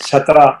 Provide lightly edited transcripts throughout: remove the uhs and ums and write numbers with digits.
17,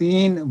3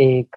1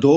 2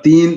3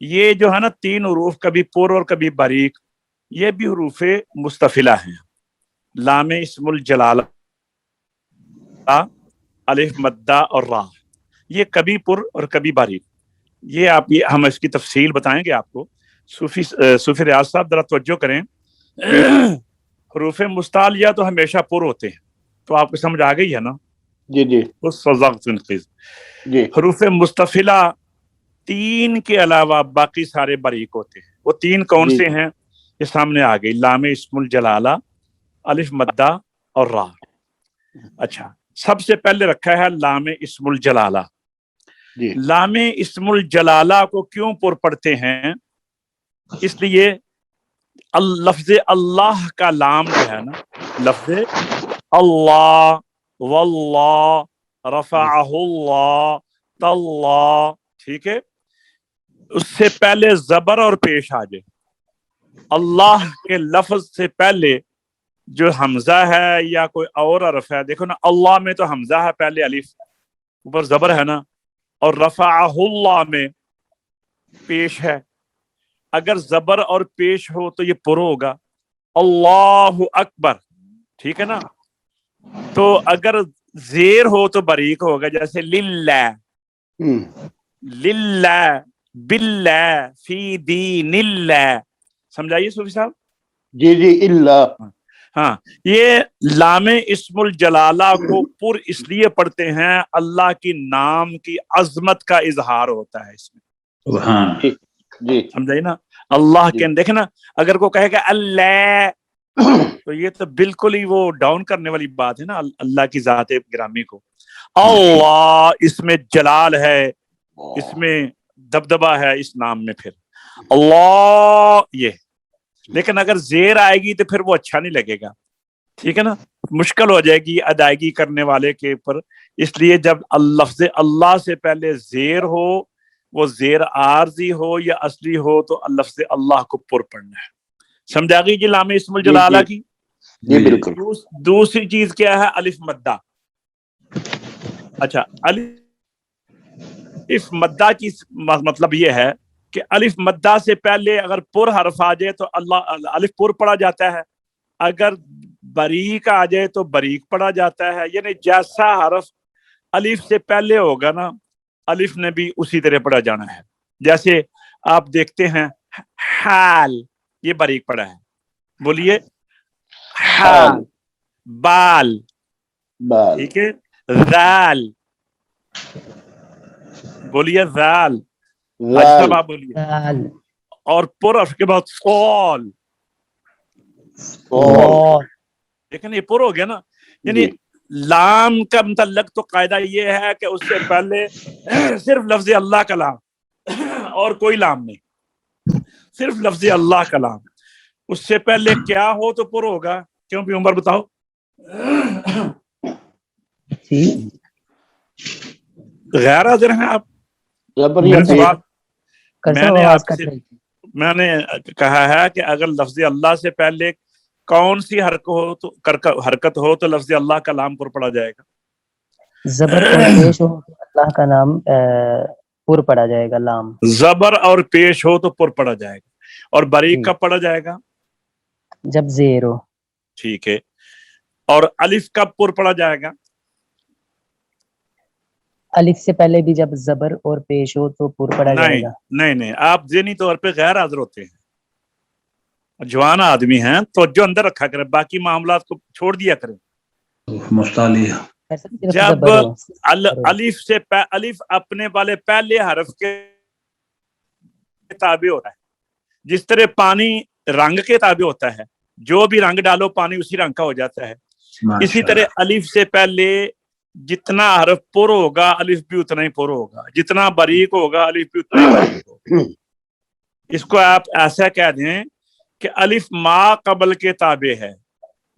یہ جو ہے نا تین حروف کبھی پر اور کبھی باریک یہ بھی حروف مستفلہ ہیں لام اسم الجلالہ الف مدہ اور را یہ کبھی پر اور کبھی باریک یہ آپ یہ ہم اس کی تفصیل بتائیں گے آپ کو صوفی ریاض صاحب ذرا توجہ کریں حروف مستعلیہ تو ہمیشہ پر ہوتے ہیں تو آپ کو سمجھ آ گئی ہے نا جی جی جی حروف مستفلہ تین کے علاوہ باقی سارے باریک ہوتے ہیں وہ تین کون جی سے ہیں یہ سامنے آ گئی لام اسم الجلالہ الف مدہ اور را اچھا سب سے پہلے رکھا ہے لام اسم الجلالہ جی لام اسم الجلالہ کو کیوں پر پڑھتے ہیں اس لیے لفظ اللہ کا لام جو ہے نا لفظ اللہ واللہ رفعہ اللہ تاللہ ٹھیک ہے اس سے پہلے زبر اور پیش آ جائے اللہ کے لفظ سے پہلے جو حمزہ ہے یا کوئی اور حرف ہے دیکھو نا اللہ میں تو حمزہ ہے پہلے الف اوپر زبر ہے نا اور رفعہ اللہ میں پیش ہے اگر زبر اور پیش ہو تو یہ پر ہوگا اللہ اکبر ٹھیک ہے نا تو اگر زیر ہو تو باریک ہوگا جیسے للہ للہ باللہ فی دین اللہ سمجھائیے صوفی صاحب جی جی اللہ ہاں یہ لام اسم الجلالہ کو پر اس لیے پڑھتے ہیں اللہ کی نام کی عظمت کا اظہار ہوتا ہے اس میں سبحان جی سمجھائیے نا اللہ جی کے دیکھیں نا اگر کوئی کہے کہ اللہ تو یہ تو بالکل ہی وہ ڈاؤن کرنے والی بات ہے نا اللہ کی ذات گرامی کو اللہ اس میں جلال ہے اس میں دبدبا ہے اس نام میں پھر اللہ یہ لیکن اگر زیر آئے گی تو پھر وہ اچھا نہیں لگے گا ٹھیک ہے نا مشکل ہو جائے گی ادائیگی کرنے والے کے اوپر اس لیے جب لفظ اللہ سے پہلے زیر ہو وہ زیر عارضی ہو یا اصلی ہو تو لفظ اللہ کو پر پڑھنا ہے سمجھا گئی جی لام اسم الجلالہ کی جی بالکل دوسری چیز کیا ہے الف مدہ اچھا الف مدہ کی مطلب یہ ہے کہ الف مدہ سے پہلے اگر پر حرف آ جائے تو اللہ الف پر پڑھا جاتا ہے اگر باریک آ جائے تو باریک پڑھا جاتا ہے یعنی جیسا حرف الف سے پہلے ہوگا نا الف نے بھی اسی طرح پڑھا جانا ہے جیسے آپ دیکھتے ہیں حال یہ باریک پڑھا ہے بولیے حال بال ٹھیک ہے ذال بولیے ذال اچھا آپ بولیے اور پر اس کے بعد فول لیکن یہ پر ہو گیا نا یعنی لام کا متعلق تو قاعدہ یہ ہے کہ اس سے پہلے صرف لفظ اللہ کا لام اور کوئی لام نہیں صرف لفظ اللہ کا لام اس سے پہلے کیا ہو تو پر ہوگا کیوں بھی عمر بتاؤ غیر حاضر ہیں آپ میں نے کہا ہے کہ اگر لفظ اللہ سے پہلے کون سی حرکت ہو تو لفظ اللہ کا لام پر پڑا جائے گا زبر اور پیش ہو تو اللہ کا نام پر پڑا جائے گا لام زبر اور پیش ہو تو پر پڑا جائے گا اور باریک کب پڑا جائے گا جب زیر ہو ٹھیک ہے اور الف کب پر پڑا جائے گا الف سے پہلے بھی جب زبر اور پیش ہو تو پر پڑا جائے گا نہیں آپ ذہنی طور پہ غیر حاضر ہوتے ہیں جوان آدمی ہیں تو جو اندر رکھا کریں باقی معاملات کو چھوڑ دیا کریں جب الف سے الف اپنے والے پہلے حرف کے تابع ہوتا ہے جس طرح پانی رنگ کے تابع ہوتا ہے جو بھی رنگ ڈالو پانی اسی رنگ کا ہو جاتا ہے اسی طرح الف سے پہلے جتنا حرف پر ہوگا الف بھی اتنا ہی پر ہوگا جتنا باریک ہوگا الف بھی اتنا ہی باریک ہوگا اس کو آپ ایسا کہہ دیں کہ الف ما قبل کے تابع ہے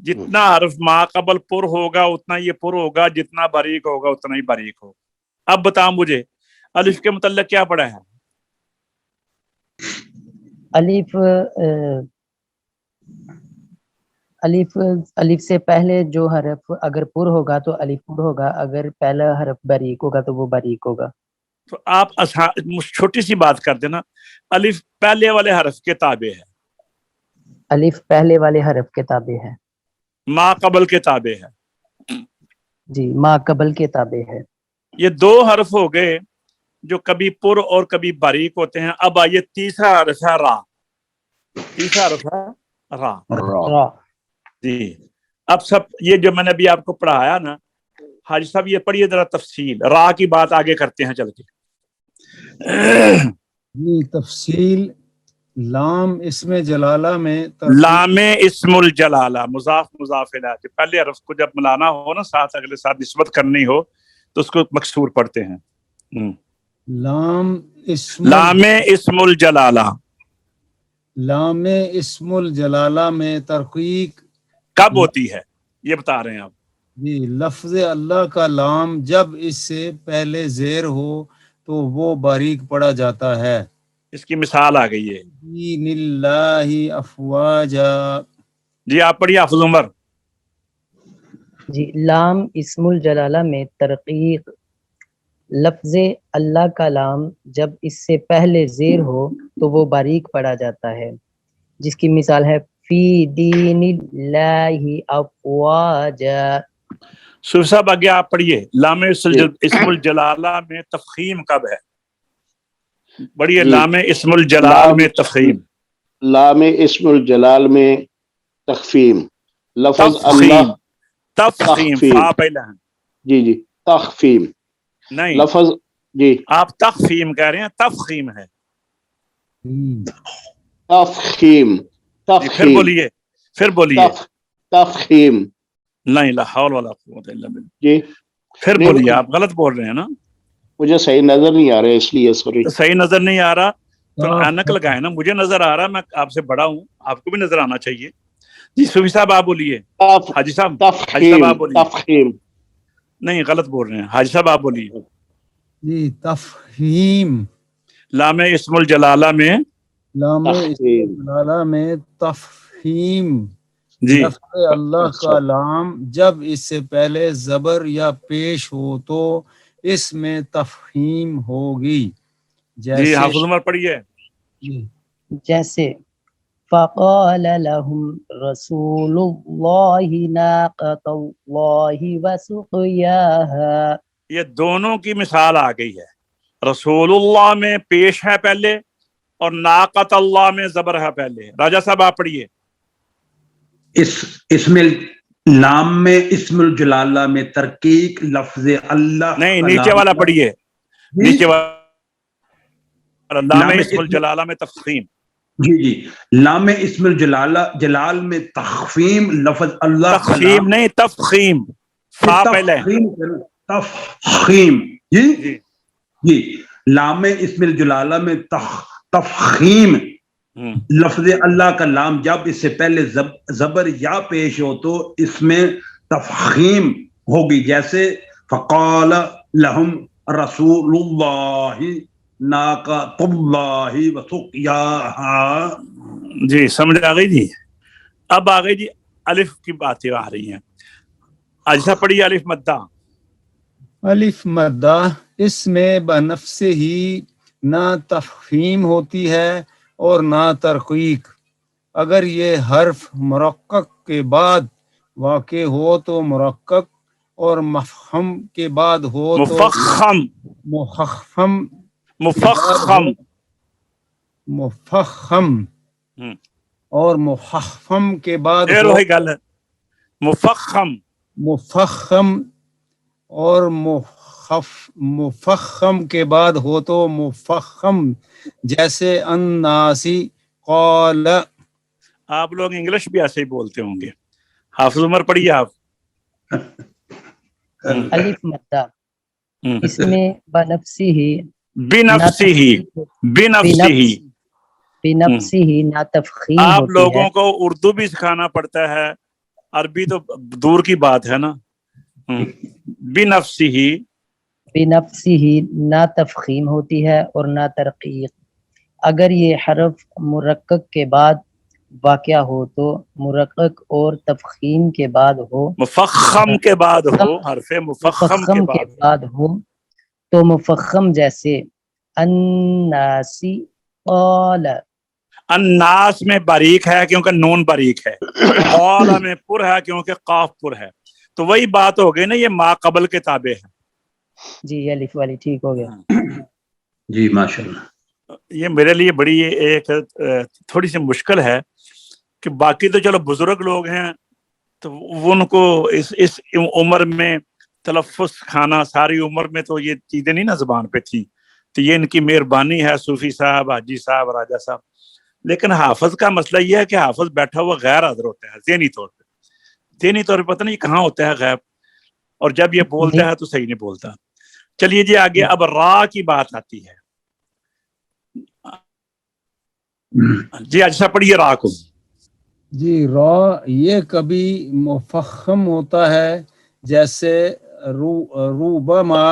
جتنا حرف ما قبل پر ہوگا اتنا یہ پر ہوگا جتنا باریک ہوگا اتنا ہی باریک ہوگا اب بتاؤ مجھے الف کے متعلق کیا پڑھا ہے الف سے پہلے جو حرف اگر پر ہوگا تو الف پر ہوگا اگر پہلا حرف باریک ہوگا تو وہ باریک ہوگا تو آپ چھوٹی سی بات کر دینا، الف پہلے والے حرف کے تابع ہے، الف پہلے والے حرف کے تابع ہے، ما قبل کے تابع ہے. جی ما قبل کے تابع ہے. یہ دو حرف ہو گئے جو کبھی پر اور کبھی باریک ہوتے ہیں. اب آئیے تیسرا حرف ہے را. تیسرا حرف ہے را. را. جی اب سب یہ جو میں نے ابھی آپ کو پڑھایا نا حاجی صاحب، یہ پڑھیے ذرا تفصیل. را کی بات آگے کرتے ہیں چل کے. یہ تفصیل لام اسم جلالہ میں لام اسم الجلالہ مضاف مضاف الیہ، پہلے حرف کو جب ملانا ہو نا ساتھ اگلے ساتھ نسبت کرنی ہو تو اس کو مکسور پڑھتے ہیں. لام اسم الجلالہ. لام اسم الجلالہ میں ترقیق کب ہوتی ہے یہ بتا رہے ہیں آپ. جی لفظ اللہ کا لام جب اس سے پہلے زیر ہو تو وہ باریک پڑا جاتا ہے. اس کی مثال آ گئی ہے. دین اللہ افواجا. جی آپ پڑھیے حافظ عمر. جی لام اسم الجلالہ میں ترقیق لفظ اللہ کا لام جب اس سے پہلے زیر ہو تو وہ باریک پڑا جاتا ہے، جس کی مثال ہے فی دین اللہ افواجا. سر صاحب آگے آپ پڑھیے لام اسم الجلالہ میں تفخیم کب ہے. پڑھیے لام اسم الجلال میں تفخیم. لام اسم الجلال میں تخفیم لفظ اللہ. تفخیم فا پہلا ہے. جی جی تخفیم نہیں لفظ. جی آپ تخفیم کہہ رہے ہیں، تفخیم ہے. تفخیم. پھر بولیے تفخیم. نہیں لا حول ولا قوت الا باللہ. جی پھر بولیے، آپ غلط بول رہے ہیں نا. مجھے صحیح نظر نہیں آ رہا ہے اس لیے سوری. صحیح نظر نہیں آ رہا تو اینک لگائے نا. مجھے نظر آ رہا، میں آپ سے بڑا ہوں، آپ کو بھی نظر آنا چاہیے. جی صوفی صاحب آپ بولیے. حاجی صاحب آپ بولیے. تفخیم. نہیں غلط بول رہے ہیں. حاجی صاحب آپ بولیے. جی تفہیم. لام اسم الجلالہ میں لام اسم الجلالہ میں تفہیم جی لفظ اللہ کا لام جب اس سے پہلے زبر یا پیش ہو تو اس میں تفہیم ہوگی. جی حافظ عمر پڑھیے. جیسے فقال لهم رسول اللہ ناقۃ اللہ وسقیاها. یہ دونوں کی مثال آ گئی ہے. رسول اللہ میں پیش ہے پہلے اور ناقۃ اللہ میں زبر ہے پہلے. راجہ صاحب آپ پڑھیے. اسم لام میں اسم الجلالہ میں ترقیق لفظ اللہ. نہیں نیچے والا پڑھیے. نیچے والا لام اسم الجلالہ میں تفخیم. جی جی لام اسم جلال میں تخفیم لفظ اللہ. تخفیم نہیں تفخیم. فا پہلے. تفخیم. جی جی لام اسم الجلالہ میں تفخیم لفظ اللہ کا لام جب اس سے پہلے زبر یا پیش ہو تو اس میں تفخیم ہوگی. جیسے فقال لهم رسول اللہ ناقۃ اللہ وسقیاها. جی سمجھ آ گئی جی. اب آ گئی جی الف کی باتیں آ رہی ہیں. اجزا پڑھیے الف مدہ. الف مدہ اس میں بنفس ہی نہ تفخیم ہوتی ہے اور نہ ترقیق. اگر یہ حرف مرقق کے بعد واقع ہو تو مرقق اور مفخم کے بعد ہو تو مفخم. اور مخفم کے بعد وہی گل ہے. مفخم اور مفخم کے بعد ہو تو مفخم. جیسے الناسی قال. آپ لوگ انگلش بھی ایسے ہی بولتے ہوں گے. حافظ عمر پڑھیے آپ. الف مدہ اس میں بنفسی ہی نہ تفخیم آپ ہوتی لوگوں ہے. کو اردو بھی سکھانا پڑتا ہے، عربی تو دور کی بات ہے نا. بنفسی ہی نہ تفخیم ہوتی ہے اور نہ ترقیق. اگر یہ حرف مرقق کے بعد واقع ہو تو مرقق اور تفخیم کے بعد ہو. مفخم کے بعد ہو. حرف مفخم کے بعد ہو تو مفخم جیسے الناسی قال، الناس میں باریک ہے کیونکہ نون باریک ہے، قال میں پر ہے کیونکہ قاف پر ہے، تو وہی بات ہو گئی نا، یہ ما قبل کے تابع ہے. جی الف والی ٹھیک ہو گیا. جی ماشاءاللہ. یہ میرے لیے بڑی ایک تھوڑی سی مشکل ہے کہ باقی تو چلو بزرگ لوگ ہیں تو ان کو اس عمر میں تلفظ کھانا، ساری عمر میں تو یہ چیزیں نہیں نا زبان پہ تھی، تو یہ ان کی مہربانی ہے، صوفی صاحب، حاجی صاحب، راجہ صاحب. لیکن حافظ کا مسئلہ یہ ہے کہ حافظ بیٹھا ہوا غیر حاضر ہوتا ہے ذہنی طور پہ پتہ نہیں کہاں ہوتا ہے غائب، اور جب یہ بولتا ہے تو صحیح نہیں بولتا. چلیے جی آگے اب را کی بات آتی ہے. جی اچھا پڑھیے را کو. جی را یہ کبھی مفخم ہوتا ہے جیسے روبما،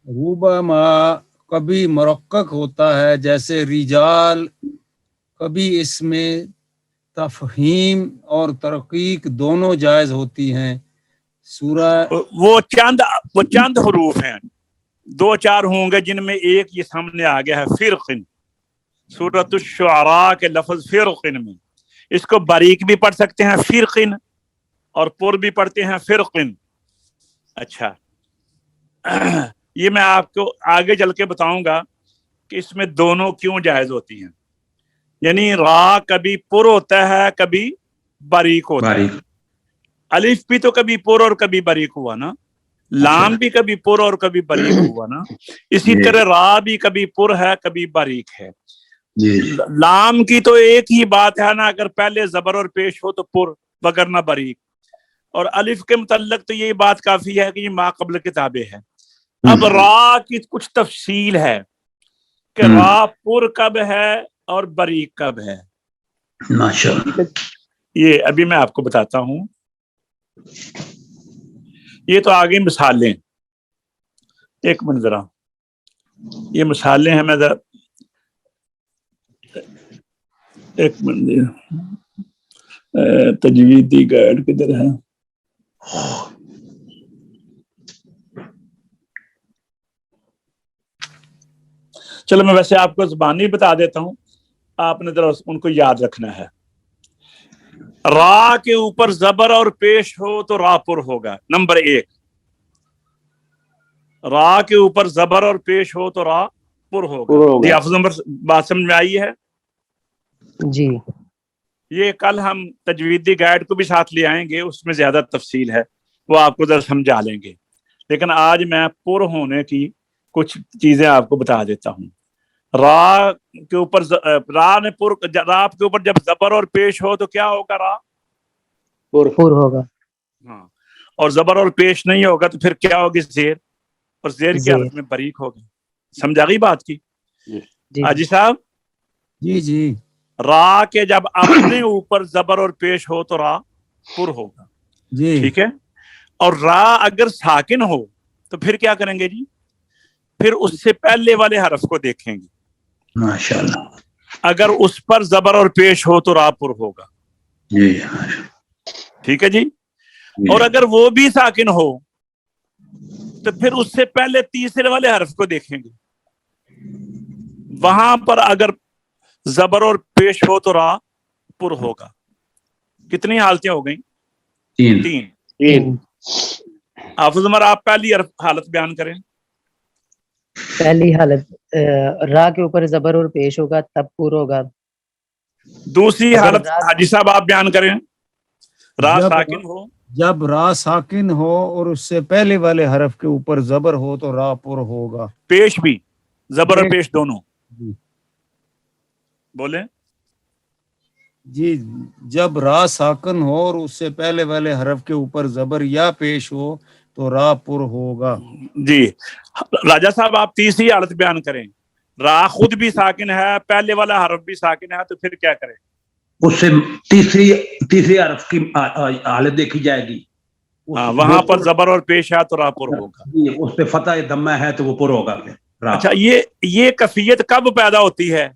روبما کبھی مرقق ہوتا ہے جیسے رجال، کبھی اس میں تفہیم اور ترقیق دونوں جائز ہوتی ہیں. سورہ وہ چند حروف ہیں، 2-4 ہوں گے جن میں ایک یہ سامنے آ گیا ہے فرقن، سورۃ الشعراء کے لفظ فرقن میں اس کو باریک بھی پڑھ سکتے ہیں فرقن، اور پر بھی پڑھتے ہیں فرقن. اچھا یہ میں آپ کو آگے چل کے بتاؤں گا کہ اس میں دونوں کیوں جائز ہوتی ہیں. یعنی را کبھی پر ہوتا ہے کبھی باریک ہوتا ہے. الف بھی تو کبھی پر اور کبھی باریک ہوا نا، لام بھی کبھی پر اور کبھی باریک ہوا نا، اسی طرح را بھی کبھی پر ہے کبھی باریک ہے. لام کی تو ایک ہی بات ہے نا، اگر پہلے زبر اور پیش ہو تو پر وگرنہ باریک. اور الف کے متعلق تو یہی بات کافی ہے کہ یہ ما قبل کے تابع ہے. اب را کی کچھ تفصیل ہے کہ را پر کب ہے اور باریک کب ہے. ماشاءاللہ. یہ ابھی میں آپ کو بتاتا ہوں. یہ تو آگے مثالیں، ایک منٹ ذرا، یہ مثالیں ہیں، میں ذرا ایک منٹ، تجویدی گائیڈ کدھر ہے؟ چلو میں ویسے آپ کو زبانی بتا دیتا ہوں، آپ نے ذرا ان کو یاد رکھنا ہے. را کے اوپر زبر اور پیش ہو تو را پر ہوگا، نمبر 1. را کے اوپر زبر اور پیش ہو تو را پر ہوگا. جی حافظ نمبر بات سمجھ میں آئی ہے؟ جی یہ کل ہم تجویدی گائیڈ کو بھی ساتھ لے آئیں گے، اس میں زیادہ تفصیل ہے، وہ آپ کو ذرا سمجھا لیں گے. لیکن آج میں پر ہونے کی کچھ چیزیں آپ کو بتا دیتا ہوں. را کے اوپر را کے اوپر جب زبر اور پیش ہو تو کیا ہوگا؟ را پر ہوگا. ہاں، اور زبر اور پیش نہیں ہوگا تو پھر کیا ہوگی؟ زیر، اور زیر کی حالت میں باریک ہوگی. سمجھا گئی بات کی؟ حاجی صاحب جی جی را کے جب اپنے اوپر زبر اور پیش ہو تو را پر ہوگا. جی ٹھیک ہے. اور را اگر ساکن ہو تو پھر کیا کریں گے جی؟ پھر اس سے پہلے والے حرف کو دیکھیں گے. ماشاءاللہ. اگر اس پر زبر اور پیش ہو تو را پر ہوگا. جی ٹھیک ہے جی. اور اگر وہ بھی ساکن ہو تو پھر اس سے پہلے تیسرے والے حرف کو دیکھیں گے. وہاں پر اگر زبر اور پیش ہو تو را پر ہوگا. کتنی حالتیں ہو گئیں؟ 3. حافظ عمر آپ پہلی حالت بیان کریں. پہلی حالت را کے اوپر زبر اور پیش ہوگا تب پر ہوگا. دوسری حالت حاجی صاحب آپ بیان کریں. را ساکن ہو، جب را ساکن ہو اور اس سے پہلے والے حرف کے اوپر زبر ہو تو را پر ہوگا. پیش بھی، زبر اور پیش دونوں. بولیں جی. جب را ساکن ہو اور اس سے پہلے والے حرف کے اوپر زبر یا پیش ہو تو را پر ہوگا. جی. راجہ صاحب آپ تیسری حالت بیان کریں. را خود بھی ساکن ہے، پہلے والا حرف بھی ساکن ہے، تو پھر کیا کریں؟ اس سے تیسری حرف کی حالت دیکھی جائے گی. ہاں، وہاں پر زبر اور پیش ہے تو را پر ہوگا. اس پہ فتح دمہ ہے تو وہ پر ہوگا. اچھا، یہ کیفیت کب پیدا ہوتی ہے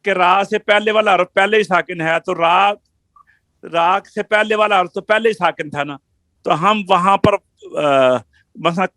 کہ را سے پہلے والا حرف پہلے ہی ساکن ہے تو را سے پہلے والا حرف تو پہلے ہی ساکن تھا نا، تو ہم وہاں پر مثلا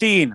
3।